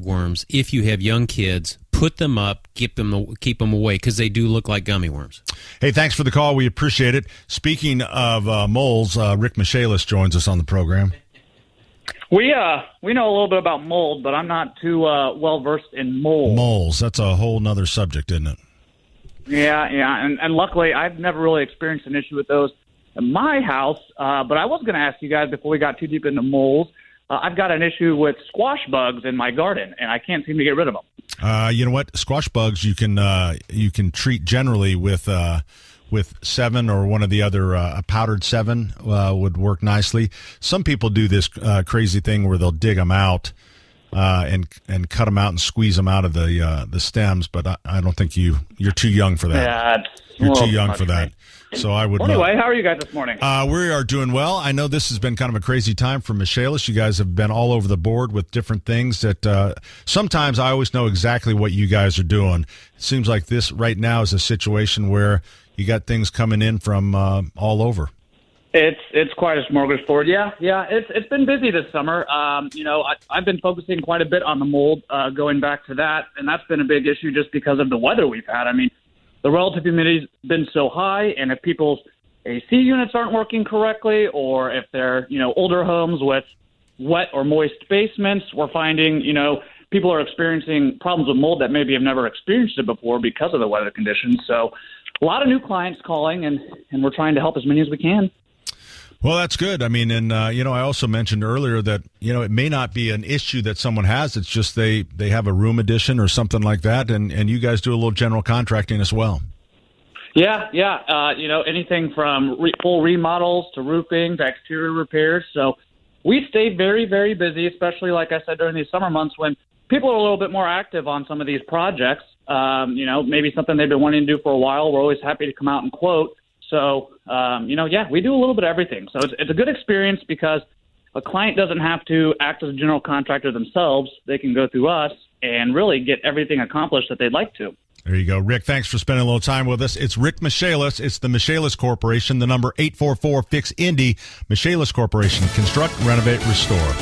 worms, if you have young kids, put them up, keep them away, because they do look like gummy worms. Hey, thanks for the call. We appreciate it. Speaking of moles, Rick Michaelis joins us on the program. We know a little bit about mold, but I'm not too well versed in mold. Moles, that's a whole nother subject, isn't it? Yeah, and luckily I've never really experienced an issue with those in my house, but I was going to ask you guys before we got too deep into moles. I've got an issue with squash bugs in my garden, and I can't seem to get rid of them. You know what? Squash bugs you can treat generally with 7 or one of the other a powdered 7 would work nicely. Some people do this crazy thing where they'll dig them out and cut them out and squeeze them out of the stems, but I don't think you're too young for that. Yeah, you're too young for that. So I would. Well, anyway, how are you guys this morning? We are doing well. I know this has been kind of a crazy time for Michaelis. You guys have been all over the board with different things that sometimes I always know exactly what you guys are doing. It seems like this right now is a situation where you got things coming in from all over. It's quite a smorgasbord. Yeah. It's been busy this summer. I've been focusing quite a bit on the mold, going back to that, and that's been a big issue just because of the weather we've had. I mean, the relative humidity's been so high, and if people's AC units aren't working correctly, or if they're, older homes with wet or moist basements, we're finding, people are experiencing problems with mold that maybe have never experienced it before because of the weather conditions. So a lot of new clients calling, and we're trying to help as many as we can. Well, that's good. I mean, and, I also mentioned earlier that, it may not be an issue that someone has. It's just they have a room addition or something like that, and you guys do a little general contracting as well. Yeah. Anything from full remodels to roofing to exterior repairs. So we stay very, very busy, especially, like I said, during these summer months when people are a little bit more active on some of these projects. Maybe something they've been wanting to do for a while. We're always happy to come out and quote. So, we do a little bit of everything. So it's a good experience because a client doesn't have to act as a general contractor themselves. They can go through us and really get everything accomplished that they'd like to. There you go. Rick, thanks for spending a little time with us. It's Rick Michaelis. It's the Michaelis Corporation, the number 844-FIX-INDY. Michaelis Corporation. Construct, renovate, restore.